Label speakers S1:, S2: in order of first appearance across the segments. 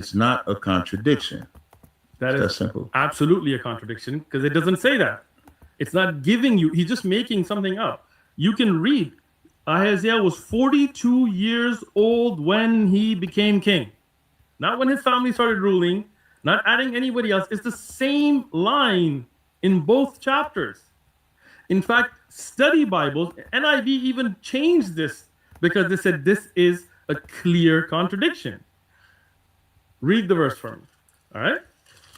S1: it's not a contradiction.
S2: That
S1: It's
S2: is
S1: that simple.
S2: absolutely a contradiction because it doesn't say that. It's not giving you, he's just making something up. You can read, Ahaziah was 42 years old when he became king. Not when his family started ruling, not adding anybody else. It's the same line in both chapters. In fact, study Bibles, NIV even changed this because they said this is a clear contradiction. Read the verse for me. All right?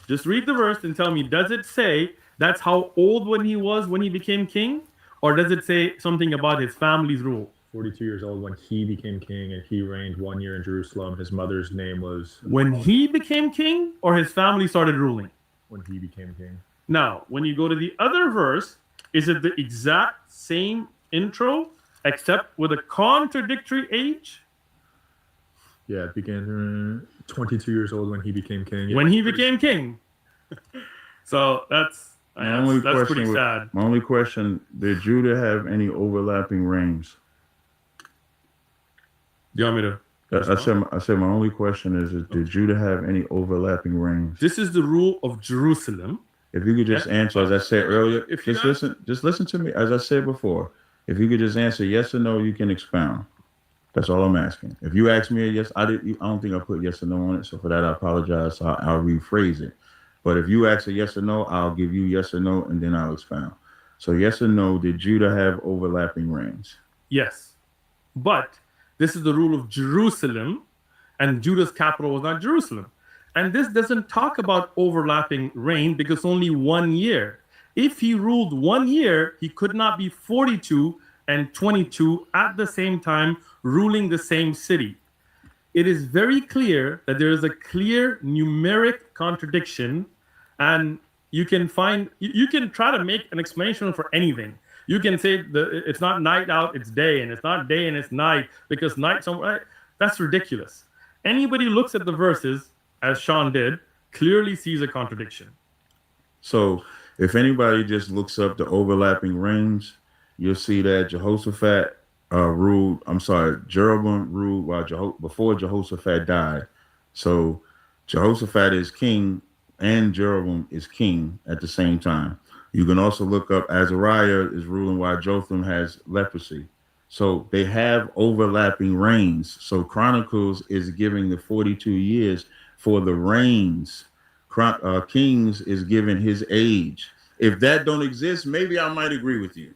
S2: Just read the verse and tell me, does it say that's how old when he was when he became king? Or does it say something about his family's rule?
S3: 42 years old when he became king, and he reigned 1 year in Jerusalem. His mother's name was...
S2: When he became king or his family started ruling?
S3: When he became king.
S2: Now, when you go to the other verse, is it the exact same intro except with a contradictory age?
S3: Yeah, it began 22 years old when he became king. Yeah.
S2: When he became king. So that's pretty sad.
S1: My only question, did Judah have any overlapping reigns?
S2: Do you want me to?
S1: I said my only question is did Judah have any overlapping reigns?
S2: This is the rule of Jerusalem.
S1: If you could just answer, as I said earlier, just listen to me. As I said before, if you could just answer yes or no, you can expound. That's all I'm asking. If you ask me a yes, I don't think I put yes or no on it. So for that, I apologize. So I'll rephrase it. But if you ask a yes or no, I'll give you yes or no, and then I'll expound. So yes or no, did Judah have overlapping reigns?
S2: Yes. But this is the rule of Jerusalem, and Judah's capital was not Jerusalem. And this doesn't talk about overlapping reign because only 1 year. If he ruled 1 year, he could not be 42 and 22 at the same time ruling the same city. It is very clear that there is a clear numeric contradiction, and you can try to make an explanation for anything. You can say it's not night out, it's day, and it's not day and it's night because night somewhere. That's ridiculous. Anybody who looks at the verses, as Sean did, clearly sees a contradiction.
S1: So if anybody just looks up the overlapping reigns, you'll see that Jeroboam ruled before Jehoshaphat died. So Jehoshaphat is king and Jeroboam is king at the same time. You can also look up Azariah is ruling while Jotham has leprosy. So they have overlapping reigns. So Chronicles is giving the 42 years for the reigns. Kings is given his age. If that don't exist, maybe I might agree with you.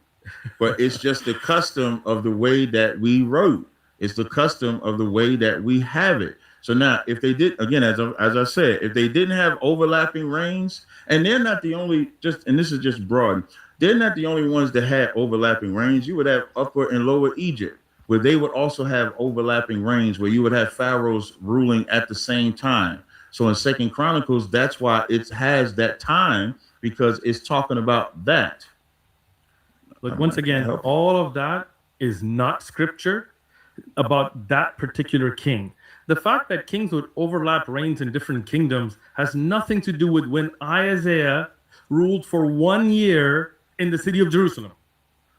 S1: But it's just the custom of the way that we wrote. It's the custom of the way that we have it. So now, if they did, again, as I said, if they didn't have overlapping reigns, and they're not the only, and this is just broad, they're not the only ones that had overlapping reigns. You would have Upper and Lower Egypt, where they would also have overlapping reigns, where you would have pharaohs ruling at the same time. So in 2 Chronicles, that's why it has that time, because it's talking about that.
S2: But once again, all of that is not scripture about that particular king. The fact that kings would overlap reigns in different kingdoms has nothing to do with when Isaiah ruled for 1 year in the city of Jerusalem.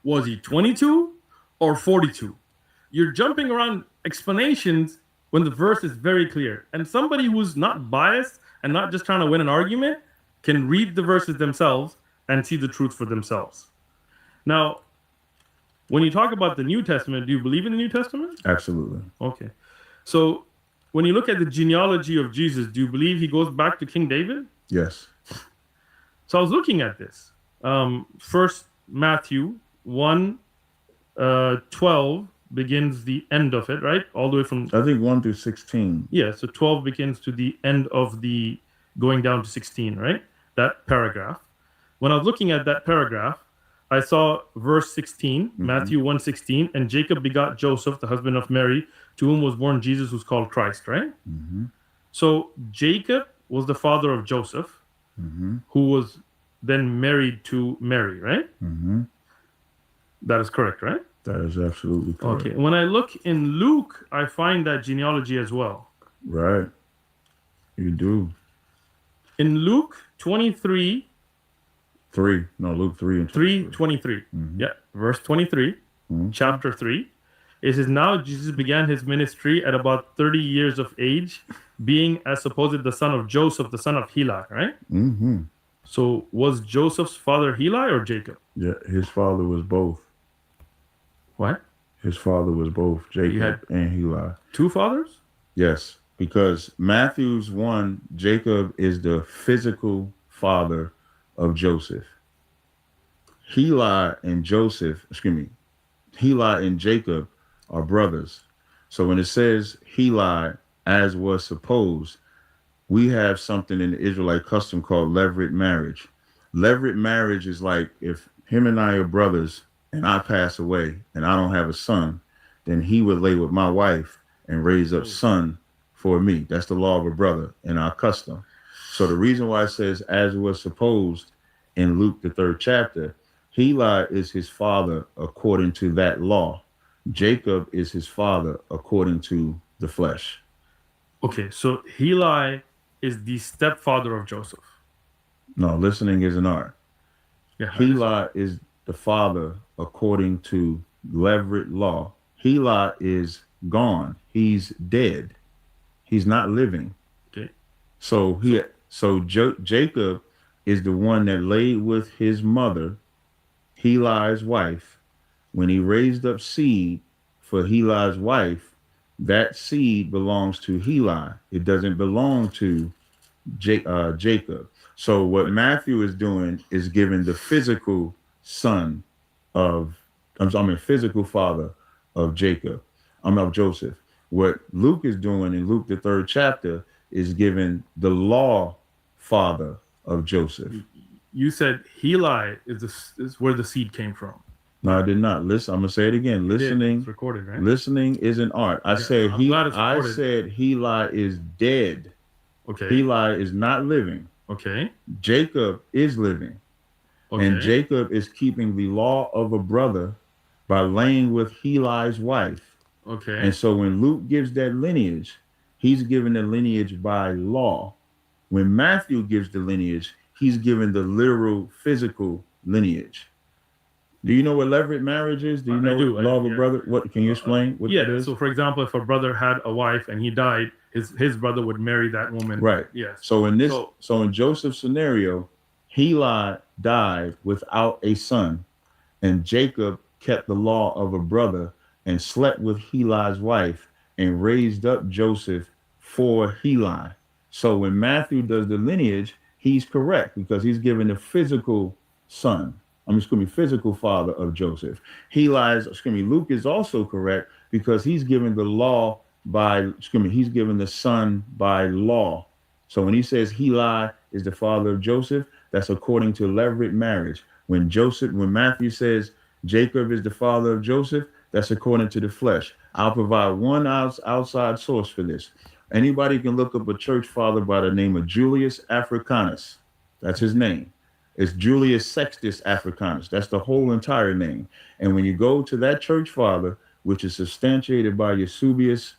S2: Was he 22 or 42? You're jumping around explanations when the verse is very clear. And somebody who's not biased and not just trying to win an argument can read the verses themselves and see the truth for themselves. Now, when you talk about the New Testament, do you believe in the New Testament?
S1: Absolutely.
S2: Okay. So when you look at the genealogy of Jesus, do you believe he goes back to King David?
S1: Yes.
S2: So I was looking at this. First Matthew 1:12 begins the end of it, right? All the way from...
S1: I think 1 through 16.
S2: Yeah, so 12 begins to the end of the going down to 16, right? That paragraph. When I was looking at that paragraph, I saw verse 16, Matthew 1:16, and Jacob begot Joseph, the husband of Mary, to whom was born Jesus, who's called Christ, right?
S1: Mm-hmm.
S2: So Jacob was the father of Joseph, who was then married to Mary, right?
S1: Mm-hmm.
S2: That is correct, right?
S1: That is absolutely correct.
S2: Okay. When I look in Luke, I find that genealogy as well.
S1: Right. You do.
S2: In Luke 23...
S1: Luke 3 and
S2: 3:23. Yeah, verse 23, chapter 3. It says, now Jesus began his ministry at about 30 years of age, being as supposed the son of Joseph, the son of Heli, right?
S1: Mm-hmm.
S2: So was Joseph's father Heli or Jacob?
S1: Yeah, his father was both.
S2: What?
S1: His father was both
S2: He
S1: Jacob
S2: had
S1: and Heli.
S2: two fathers?
S1: Yes, because Matthew's 1, Jacob is the physical father of Joseph. Heli and Joseph, excuse me, Heli and Jacob are brothers. So when it says Heli, as was supposed, we have something in the Israelite custom called levirate marriage. Levirate marriage is like if him and I are brothers and I pass away and I don't have a son, then he would lay with my wife and raise up son for me. That's the law of a brother in our custom. So the reason why it says as was supposed in Luke the 3rd chapter, Heli is his father according to that law. Jacob is his father according to the flesh.
S2: Okay, so Heli is the stepfather of Joseph.
S1: No, listening is an art.
S2: Yeah,
S1: Heli is the father according to levirate law. Heli is gone. He's dead. He's not living.
S2: okay.
S1: So Jacob is the one that laid with his mother, Heli's wife. When he raised up seed for Heli's wife, that seed belongs to Heli. It doesn't belong to Jacob. So what Matthew is doing is giving the physical son of, physical father of Jacob. Of Joseph. What Luke is doing in Luke the 3rd chapter is giving the law father of Joseph.
S2: You said Heli is where the seed came from.
S1: No, I did not. Listen, I'm gonna say it again. Listening,
S2: It's recorded, right?
S1: listening is an art. I said Heli is dead.
S2: Okay.
S1: Heli is not living.
S2: Okay.
S1: Jacob is living.
S2: Okay.
S1: And Jacob is keeping the law of a brother by laying with Heli's wife.
S2: Okay.
S1: And so when Luke gives that lineage, he's giving the lineage by law. When Matthew gives the lineage, he's giving the literal physical lineage. Do you know what levirate marriage is? Do you know law of a brother? What can you explain what it is?
S2: So for example, if a brother had a wife and he died, his brother would marry that woman.
S1: Right.
S2: Yes.
S1: So in Joseph's scenario, Heli died without a son, and Jacob kept the law of a brother and slept with Heli's wife and raised up Joseph for Heli. So when Matthew does the lineage, he's correct because he's given the physical son. Physical father of Joseph. Luke is also correct because he's given the law he's given the son by law. So when he says Heli is the father of Joseph, that's according to levirate marriage. When Matthew says Jacob is the father of Joseph, that's according to the flesh. I'll provide one outside source for this. Anybody can look up a church father by the name of Julius Africanus. That's his name. It's Julius Sextus Africanus. That's the whole entire name. And when you go to that church father, which is substantiated by Eusebius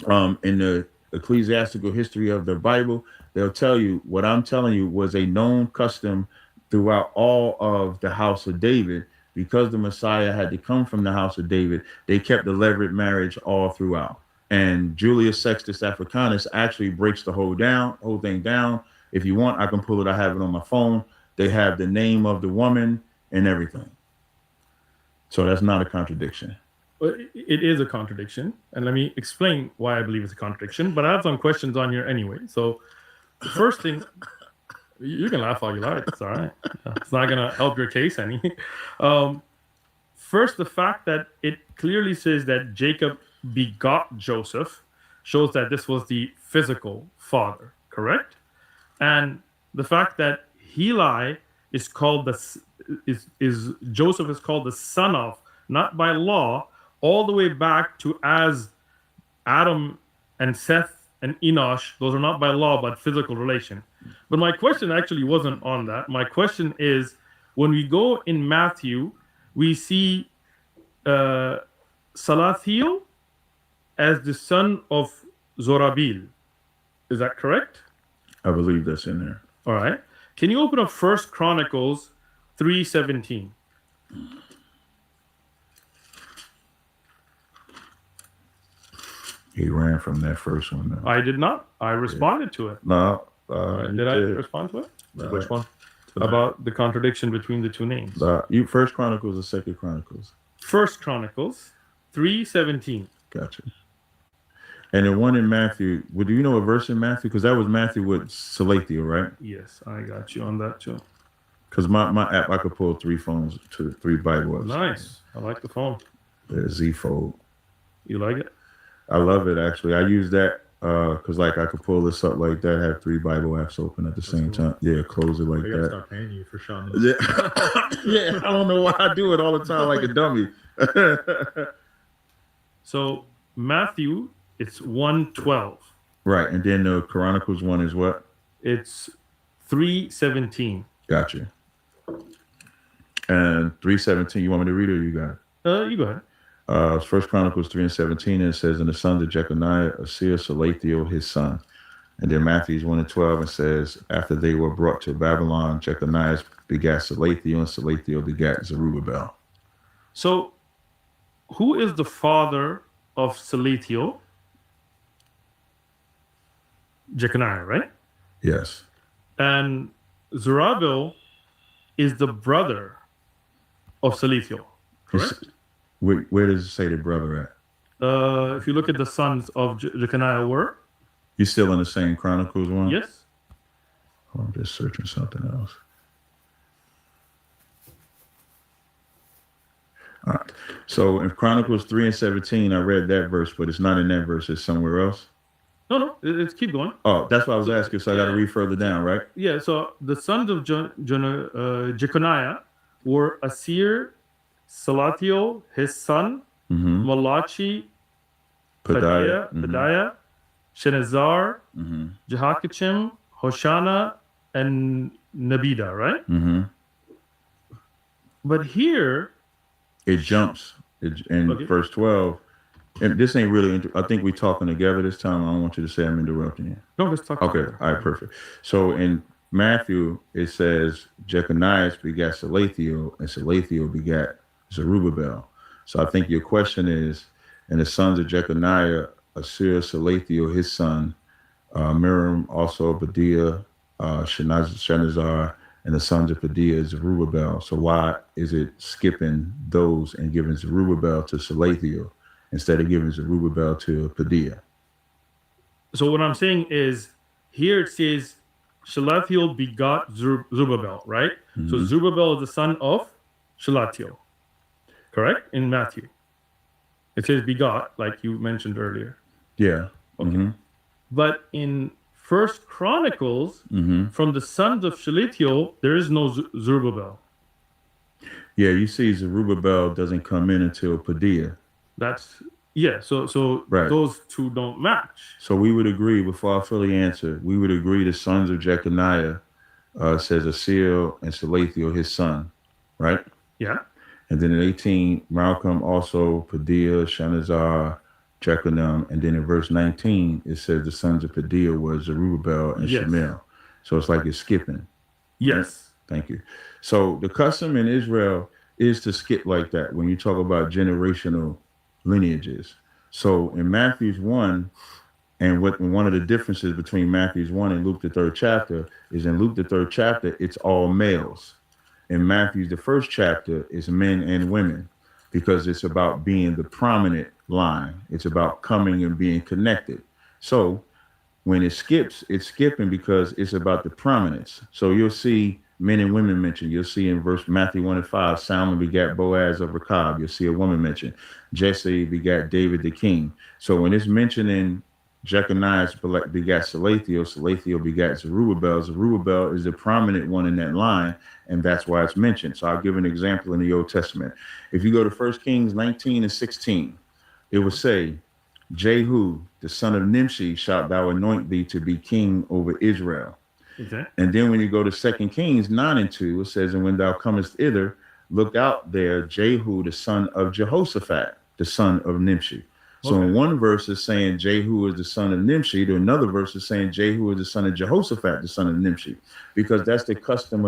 S1: in the ecclesiastical history of the Bible, they'll tell you what I'm telling you was a known custom throughout all of the house of David. Because the Messiah had to come from the house of David, they kept the levirate marriage all throughout. And Julius Sextus Africanus actually breaks the whole thing down. If you want, I can pull it. I have it on my phone. They have the name of the woman and everything. So that's not a contradiction.
S2: Well, it is a contradiction. And let me explain why I believe it's a contradiction. But I have some questions on here anyway. So the first thing, you can laugh all you like. It's all right. It's not going to help your case any. First, the fact that it clearly says that Jacob begot Joseph shows that this was the physical father, correct? And the fact that Heli is called Joseph is called the son of, not by law, all the way back to as Adam and Seth and Enosh. Those are not by law, but physical relation. But my question actually wasn't on that. My question is, when we go in Matthew, we see Salathiel as the son of Zorabil. Is that correct?
S1: I believe that's in there.
S2: All right. Can you open up 1 Chronicles 3:17?
S1: He ran from that first one. Though.
S2: I did not. I responded to it.
S1: No.
S2: Did I respond to it? Which one? About the contradiction between the two names.
S1: You First Chronicles or Second Chronicles?
S2: First Chronicles 3:17.
S1: Gotcha. And the one in Matthew, do you know a verse in Matthew? Because that was Matthew with Salathiel, right?
S2: Yes, I got you on that too.
S1: Because my app, I could pull 3 phones to 3 Bible apps.
S2: Nice. I like the phone.
S1: The Z Fold.
S2: You like it?
S1: I love it, actually. I use that because like I could pull this up like that, have 3 Bible apps open at the same time. Yeah, close it like
S3: I gotta
S1: that.
S3: start paying you for Sean.
S1: Yeah. Yeah, I don't know why I do it all the time like a dummy.
S2: So Matthew, it's 1:12.
S1: Right, and then the Chronicles one is what?
S2: It's 3:17.
S1: Gotcha. And 3:17, you want me to read it or you got it?
S2: You go ahead.
S1: First Chronicles 3:17, and it says, and the sons of Jeconiah, Asir, Salathiel, his son. And then Matthew 1:12, and says, after they were brought to Babylon, Jeconiah begat Salathiel, and Salathiel begat Zerubbabel.
S2: So, who is the father of Salathiel? Jeconiah, right?
S1: Yes.
S2: And Zerubbabel is the brother of Salathiel, correct?
S1: Where does it say the brother at?
S2: If you look at the sons of Jeconiah were,
S1: You still in the same Chronicles one?
S2: yes.
S1: Oh, I'm just searching something else. All right. So in Chronicles 3:17, I read that verse, but it's not in that verse. It's somewhere else.
S2: No, it's keep going.
S1: Oh, that's what I was asking. So I got to read further down, right?
S2: Yeah, so the sons of Jeconiah were Asir, Salathiel, his son,
S1: Mm-hmm.
S2: Malachi,
S1: Pedaiah.
S2: Pedaiah, Shenazar,
S1: Mm-hmm.
S2: Jehoiakim, Hoshana, and Nabida, right?
S1: Mm-hmm.
S2: But here,
S1: It jumps in
S2: Okay.
S1: verse 12. And this ain't really, I think we're talking together this time. I don't want you to say I'm interrupting you.
S2: no, let's talk.
S1: Okay, all right, perfect. So in Matthew, it says Jeconiah begat Salathiel, and Salathiel begat Zerubbabel. So I think your question is, and the sons of Jeconiah, Asir, Salathiel, his son, Miriam, also Pedaiah, Shenazar, and the sons of Pedaiah, Zerubbabel. So why is it skipping those and giving Zerubbabel to Salathiel instead of giving Zerubbabel to Pedaiah?
S2: So what I'm saying is, here it says Shelathiel begot Zerubbabel, right?
S1: Mm-hmm.
S2: So Zerubbabel is the son of Shelathiel, correct? In Matthew, it says begot, like you mentioned earlier.
S1: Yeah.
S2: Okay.
S1: Mm-hmm.
S2: But in First Chronicles,
S1: Mm-hmm.
S2: from the sons of Shelathiel, there is no Zerubbabel.
S1: Yeah, you see Zerubbabel doesn't come in until Pedaiah.
S2: That's So
S1: Right.
S2: those two don't match.
S1: So we would agree, before I fully answer, we would agree the sons of Jeconiah says Asir and Salathiel, his son, right?
S2: Yeah.
S1: And then in 18, Malcolm also Pedaiah, Shenazar, Jeconiah, and then in verse 19, it says the sons of Pedaiah were Zerubbabel and
S2: Yes.
S1: Shemel. So it's like it's skipping.
S2: Yes.
S1: Thank you. So the custom in Israel is to skip like that when you talk about generational lineages. So in Matthew's 1, and one of the differences between Matthew's 1 and Luke the 3rd chapter is in Luke the 3rd chapter, it's all males. In Matthew's the 1st chapter, it's men and women, because it's about being the prominent line. It's about coming and being connected. So when it skips, it's skipping because it's about the prominence. So you'll see men and women mentioned. You'll see in verse Matthew 1:5, Salmon begat Boaz of Rechab. You'll see a woman mentioned. Jesse begat David the king. So when it's mentioning Jeconiah begat Salathiel, Salathiel begat Zerubbabel. Zerubbabel is the prominent one in that line, and that's why it's mentioned. So I'll give an example in the Old Testament. If you go to 1 Kings 19:16, it will say, Jehu, the son of Nimshi, shalt thou anoint thee to be king over Israel.
S2: Okay.
S1: And then when you go to 2 Kings 9:2, it says, and when thou comest hither, look out there, Jehu, the son of Jehoshaphat, the son of Nimshi. So
S2: Okay.
S1: in one verse is saying Jehu is the son of Nimshi, to another verse is saying Jehu is the son of Jehoshaphat, the son of Nimshi, because that's the custom of